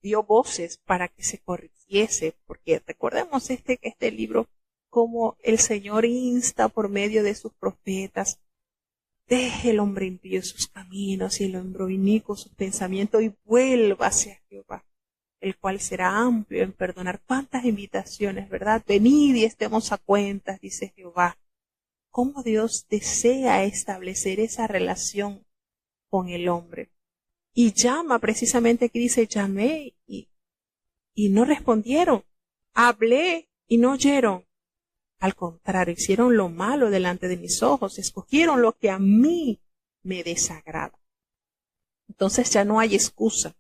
dio voces para que se corrigiese, porque recordemos este libro, como el Señor insta por medio de sus profetas: deje el hombre impío sus caminos y el hombre inicuo sus pensamientos y vuelva hacia Jehová, el cual será amplio en perdonar. Cuántas invitaciones, ¿verdad? Venid y estemos a cuentas, dice Jehová. Cómo Dios desea establecer esa relación con el hombre. Y llama, precisamente aquí dice: llamé y no respondieron. Hablé y no oyeron. Al contrario, hicieron lo malo delante de mis ojos, escogieron lo que a mí me desagrada. Entonces ya no hay excusa.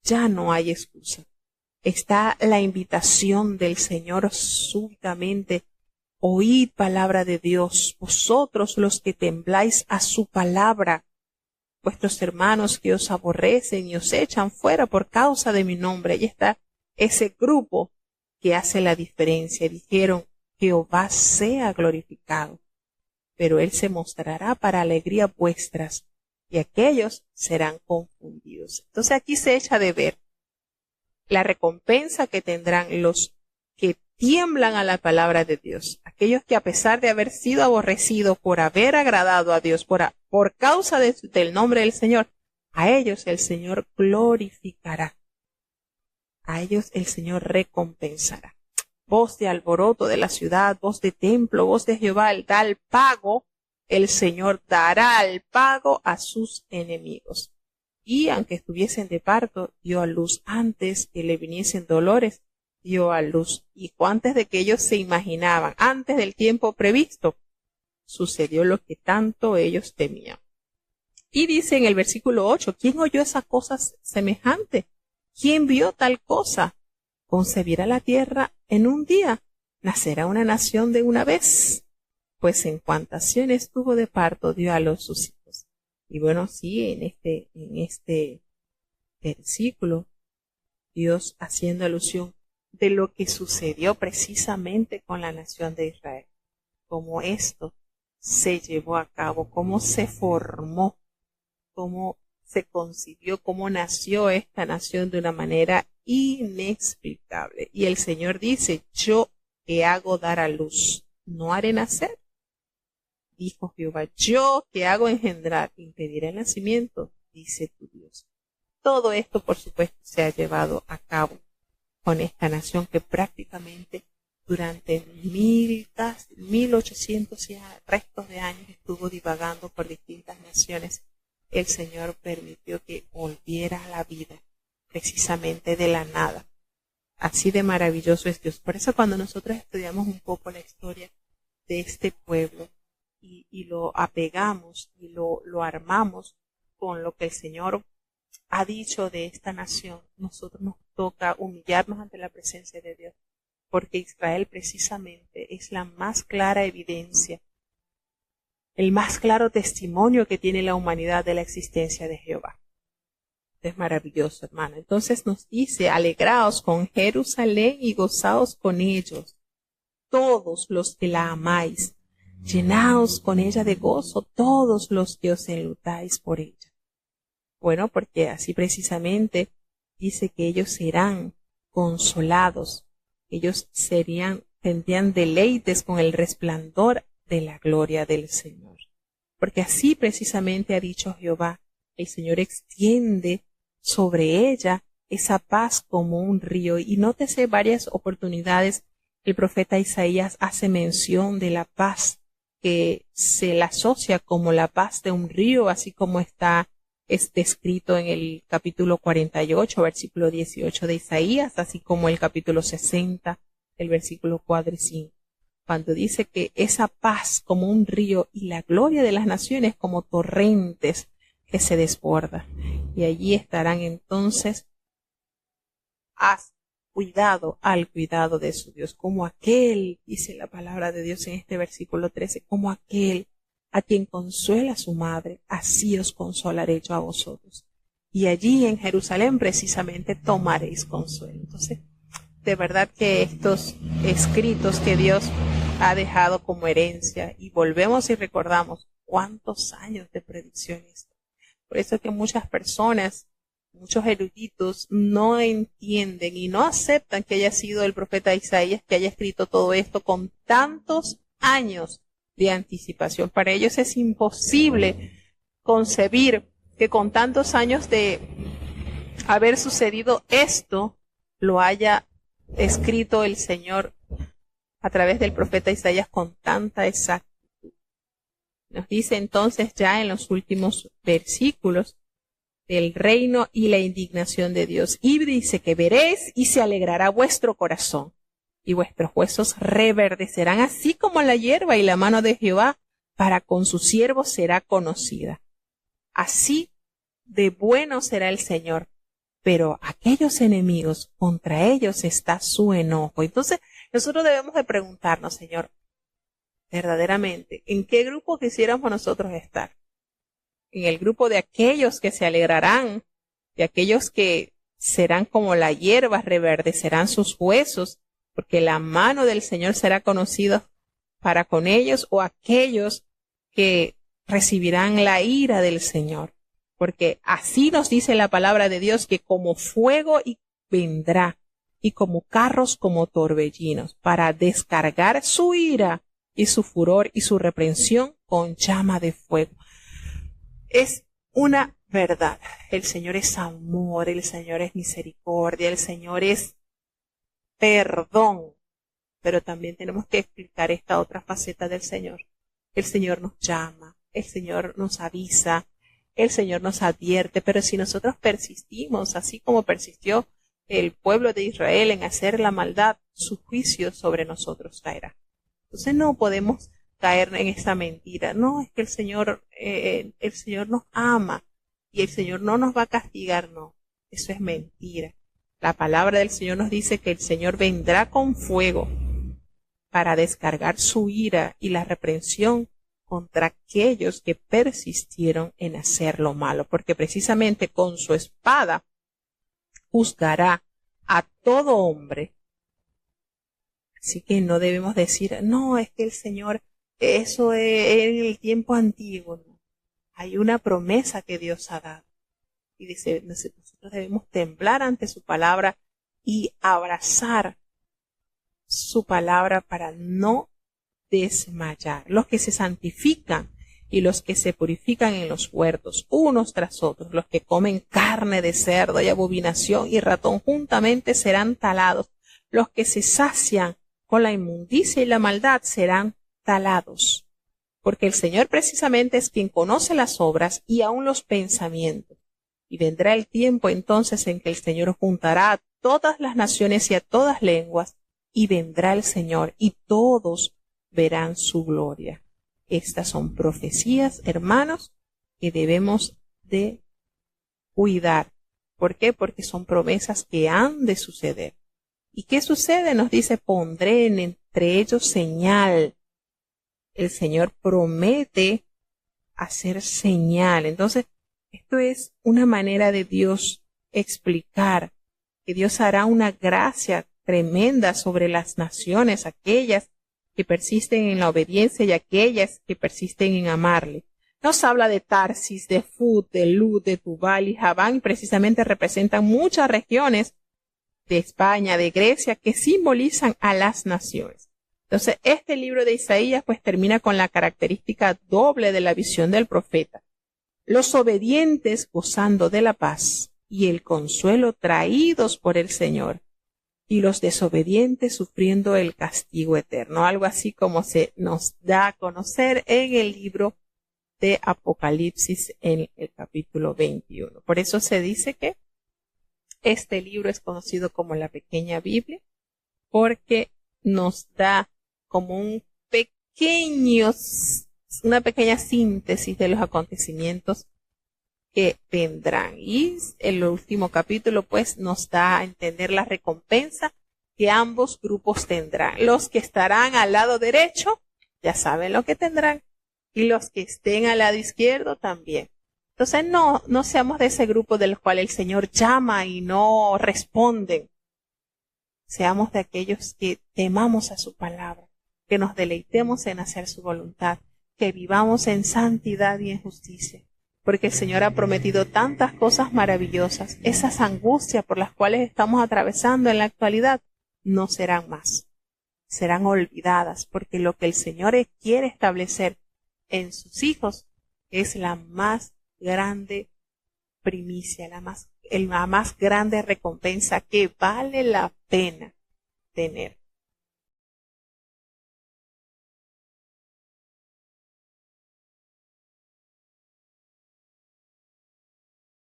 Ya no hay excusa. Está la invitación del Señor súbitamente: oíd palabra de Dios, vosotros los que tembláis a su palabra, vuestros hermanos que os aborrecen y os echan fuera por causa de mi nombre. Ahí está ese grupo que hace la diferencia. Dijeron: Jehová sea glorificado, pero él se mostrará para alegría vuestras, y aquellos serán confundidos. Entonces aquí se echa de ver la recompensa que tendrán los que tiemblan a la palabra de Dios. Aquellos que, a pesar de haber sido aborrecidos por haber agradado a Dios, por causa del nombre del Señor, a ellos el Señor glorificará. A ellos el Señor recompensará. Voz de alboroto de la ciudad, voz de templo, voz de Jehová, da el pago. El Señor dará el pago a sus enemigos. Y aunque estuviesen de parto, dio a luz. Antes que le viniesen dolores, dio a luz. Y antes de que ellos se imaginaban, antes del tiempo previsto, sucedió lo que tanto ellos temían. Y dice en el versículo 8, ¿quién oyó esa cosa semejante? ¿Quién vio tal cosa? ¿Concebirá la tierra en un día? ¿Nacerá una nación de una vez? Pues en cuantas estuvo de parto, dio a luz sus hijos. Y bueno, sí, en este versículo, Dios haciendo alusión de lo que sucedió precisamente con la nación de Israel, cómo esto se llevó a cabo, cómo se formó, cómo se concibió, cómo nació esta nación de una manera inexplicable. Y el Señor dice: yo que hago dar a luz, no haré nacer. Dijo Jehová: yo que hago engendrar, impediré el nacimiento, dice tu Dios. Todo esto, por supuesto, se ha llevado a cabo con esta nación que prácticamente durante 1800 y restos de años estuvo divagando por distintas naciones. El Señor permitió que volviera a la vida, precisamente de la nada. Así de maravilloso es Dios. Por eso cuando nosotros estudiamos un poco la historia de este pueblo y lo apegamos y lo armamos con lo que el Señor ha dicho de esta nación, nosotros nos toca humillarnos ante la presencia de Dios, porque Israel precisamente es la más clara evidencia, el más claro testimonio que tiene la humanidad de la existencia de Jehová. Es maravilloso, hermano. Entonces nos dice: alegraos con Jerusalén y gozaos con ellos, todos los que la amáis, llenaos con ella de gozo, todos los que os enlutáis por ella. Bueno, porque así precisamente dice que ellos serán consolados, ellos tendrían deleites con el resplandor de la gloria del Señor. Porque así precisamente ha dicho Jehová: el Señor extiende sobre ella esa paz como un río. Y nótese varias oportunidades el profeta Isaías hace mención de la paz que se la asocia como la paz de un río, así como está descrito en el capítulo 48, versículo 18 de Isaías, así como el capítulo 60, el versículo 4 y 5, cuando dice que esa paz como un río y la gloria de las naciones como torrentes que se desborda. Y allí estarán entonces al cuidado de su Dios, como aquel, dice la palabra de Dios en este versículo 13, como aquel a quien consuela su madre, así os consolaré yo a vosotros. Y allí en Jerusalén precisamente tomaréis consuelo. Entonces, de verdad que estos escritos que Dios ha dejado como herencia, y volvemos y recordamos cuántos años de predicciones. Por eso es que muchas personas, muchos eruditos no entienden y no aceptan que haya sido el profeta Isaías que haya escrito todo esto con tantos años de anticipación. Para ellos es imposible concebir que con tantos años de haber sucedido esto, lo haya escrito el Señor a través del profeta Isaías con tanta exactitud. Nos dice entonces ya en los últimos versículos del reino y la indignación de Dios. Y dice que veréis y se alegrará vuestro corazón, y vuestros huesos reverdecerán así como la hierba, y la mano de Jehová para con sus siervos será conocida. Así de bueno será el Señor, pero aquellos enemigos, contra ellos está su enojo. Entonces, nosotros debemos de preguntarnos, Señor, verdaderamente, ¿en qué grupo quisiéramos nosotros estar? ¿En el grupo de aquellos que se alegrarán, de aquellos que serán como la hierba, reverdecerán sus huesos, porque la mano del Señor será conocida para con ellos, o aquellos que recibirán la ira del Señor? Porque así nos dice la palabra de Dios, que como fuego vendrá, y como carros como torbellinos, para descargar su ira y su furor y su reprensión con llama de fuego. Es una verdad. El Señor es amor, el Señor es misericordia, el Señor es perdón. Pero también tenemos que explicar esta otra faceta del Señor. El Señor nos llama, el Señor nos avisa, el Señor nos advierte, pero si nosotros persistimos, así como persistió el pueblo de Israel en hacer la maldad, su juicio sobre nosotros caerá. Entonces no podemos caer en esa mentira. No, es que el Señor nos ama y el Señor no nos va a castigar. No, eso es mentira. La palabra del Señor nos dice que el Señor vendrá con fuego para descargar su ira y la reprensión contra aquellos que persistieron en hacer lo malo, porque precisamente con su espada juzgará a todo hombre. Así que no debemos decir, no, es que el Señor, eso es en el tiempo antiguo. No. Hay una promesa que Dios ha dado. Y dice, nosotros debemos temblar ante su palabra y abrazar su palabra para no desmayar. Los que se santifican y los que se purifican en los huertos, unos tras otros, los que comen carne de cerdo y abominación y ratón juntamente serán talados. Los que se sacian con la inmundicia y la maldad serán talados. Porque el Señor precisamente es quien conoce las obras y aun los pensamientos. Y vendrá el tiempo entonces en que el Señor juntará a todas las naciones y a todas lenguas, y vendrá el Señor, y todos verán su gloria. Estas son profecías, hermanos, que debemos de cuidar. ¿Por qué? Porque son promesas que han de suceder. ¿Y qué sucede? Nos dice, pondré entre ellos señal. El Señor promete hacer señal. Entonces, esto es una manera de Dios explicar que Dios hará una gracia tremenda sobre las naciones, aquellas que persisten en la obediencia y aquellas que persisten en amarle. Nos habla de Tarsis, de Fud, de Lud, de Tubal y Javán, y precisamente representan muchas regiones de España, de Grecia, que simbolizan a las naciones. Entonces, este libro de Isaías pues termina con la característica doble de la visión del profeta. Los obedientes gozando de la paz y el consuelo traídos por el Señor, y los desobedientes sufriendo el castigo eterno. Algo así como se nos da a conocer en el libro de Apocalipsis en el capítulo 21. Por eso se dice que este libro es conocido como la pequeña Biblia, porque nos da como una pequeña síntesis de los acontecimientos que vendrán. Y el último capítulo pues nos da a entender la recompensa que ambos grupos tendrán. Los que estarán al lado derecho ya saben lo que tendrán, y los que estén al lado izquierdo también. Entonces no seamos de ese grupo del cual el Señor llama y no responden. Seamos de aquellos que temamos a su palabra, que nos deleitemos en hacer su voluntad, que vivamos en santidad y en justicia, porque el Señor ha prometido tantas cosas maravillosas. Esas angustias por las cuales estamos atravesando en la actualidad no serán más, serán olvidadas, porque lo que el Señor quiere establecer en sus hijos es la más grande primicia, la más grande recompensa que vale la pena tener.